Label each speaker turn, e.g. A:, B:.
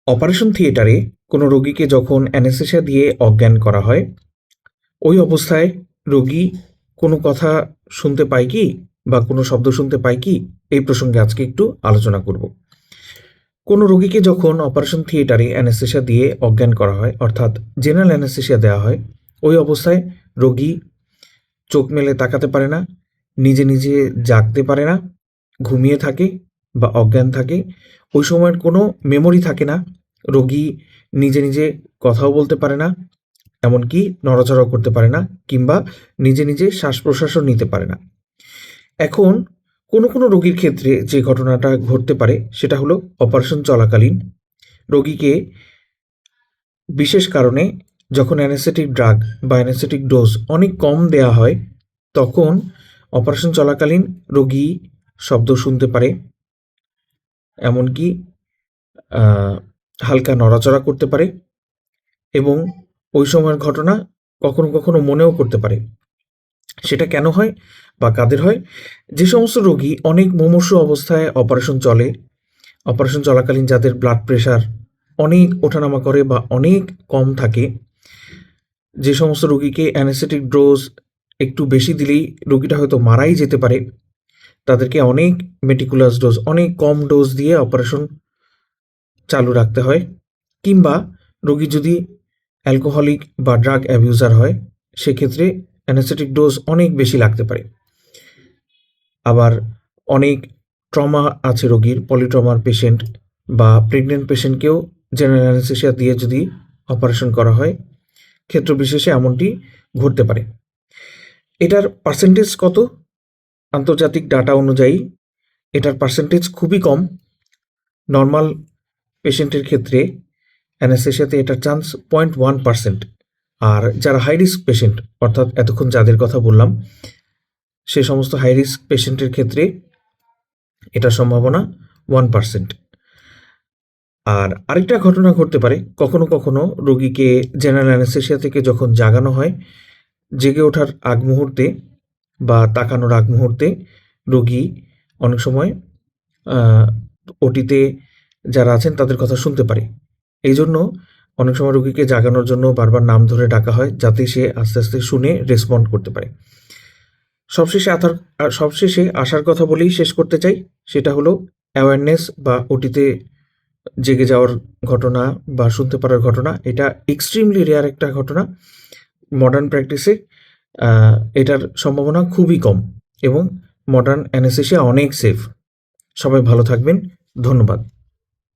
A: Operation থিয়েটারে কোনো রোগীকে যখন অ্যানেস্থেসিয়া দিয়ে অজ্ঞান করা হয়, ওই অবস্থায় রোগী কোনো কথা শুনতে পায় কি বা কোনো শব্দ শুনতে পায় কি, এই প্রসঙ্গে আজকে একটু আলোচনা করব। কোনো রোগীকে যখন অপারেশন থিয়েটারে অ্যানেস্থেসিয়া দিয়ে অজ্ঞান করা হয়, অর্থাৎ জেনারেল অ্যানেস্থেসিয়া দেওয়া হয়, ওই অবস্থায় রোগী চোখ মেলে তাকাতে পারে না, নিজে নিজে জাগতে পারে না, ঘুমিয়ে থাকে বা অজ্ঞান থাকে। ওই সময়ের কোনো মেমোরি থাকে না, রোগী নিজে নিজে কথাও বলতে পারে না, এমনকি নড়াচড়াও করতে পারে না, কিংবা নিজে নিজে শ্বাস প্রশ্বাসও নিতে পারে না। এখন কোনো কোনো রোগীর ক্ষেত্রে যে ঘটনাটা ঘটতে পারে সেটা হলো অপারেশন চলাকালীন রোগীকে বিশেষ কারণে যখন অ্যানেস্থেটিক ড্রাগ বা অ্যানেস্থেটিক ডোজ অনেক কম দেয়া হয়, তখন অপারেশন চলাকালীন রোগী শব্দ শুনতে পারে, এমনকি হালকা নড়াচড়া করতে পারে এবং ওই সময়ের ঘটনা কখনো কখনো মনেও করতে পারে। সেটা কেন হয় বা কাদের হয়? যে সমস্ত রোগী অনেক মুমূর্ষু অবস্থায় অপারেশন চলে, অপারেশন চলাকালীন যাদের ব্লাড প্রেশার অনেক ওঠানামা করে বা অনেক কম থাকে, যে সমস্ত রোগীকে অ্যানেস্থেটিক ডোজ একটু বেশি দিলেই রোগীটা হয়তো মারাই যেতে পারে, তাদেরকে অনেক মেটিকুলাস ডোজ, অনেক কম ডোজ দিয়ে অপারেশন চালু রাখতে হয়। কিংবা রোগী যদি অ্যালকোহলিক বা ড্রাগ অ্যাবিউজার হয়, সেক্ষেত্রে অ্যানেস্থেটিক ডোজ অনেক বেশি লাগতে পারে। আবার অনেক ট্রমা আছে রোগীর, পলিট্রমার পেশেন্ট বা প্রেগনেন্ট পেশেন্টকেও জেনারেল অ্যানেস্থেসিয়া দিয়ে যদি অপারেশন করা হয়, ক্ষেত্র বিশেষে এমনটি ঘটতে পারে। এটার পার্সেন্টেজ কত? আন্তর্জাতিক ডাটা অনুযায়ী এটার পার্সেন্টেজ খুবই কম। নর্মাল পেশেন্টের ক্ষেত্রে অ্যানেস্থেসিয়াতে এটার চান্স 0.1%। আর যারা হাই রিস্ক পেশেন্ট, অর্থাৎ এতক্ষণ যাদের কথা বললাম, সে সমস্ত হাই রিস্ক পেশেন্টের ক্ষেত্রে এটার সম্ভাবনা 1%। আর আরেকটা ঘটনা ঘটতে পারে, কখনো কখনো রোগীকে জেনারেল অ্যানেস্থেসিয়া থেকে যখন জাগানো হয়, জেগে ওঠার আগ মুহূর্তে বা তাকানোর আগ মুহূর্তে রোগী অনেক সময় ওটিতে যারা আছেন তাদের কথা শুনতে পারে। এই জন্য অনেক সময় রোগীকে জাগানোর জন্য বারবার নাম ধরে ডাকা হয়, যাতে সে আস্তে আস্তে শুনে রেসপন্ড করতে পারে। সবশেষে আসার কথা বলেই শেষ করতে চাই, সেটা হলো অ্যাওয়ারনেস বা ওটিতে জেগে যাওয়ার ঘটনা বা শুনতে পারার ঘটনা, এটা এক্সট্রিমলি রেয়ার একটা ঘটনা। মডার্ন প্র্যাকটিসে এটার সম্ভাবনা খুবই কম এবং মডার্ন অ্যানেস্থেসিয়া অনেক সেফ। সবাই ভালো থাকবেন। ধন্যবাদ।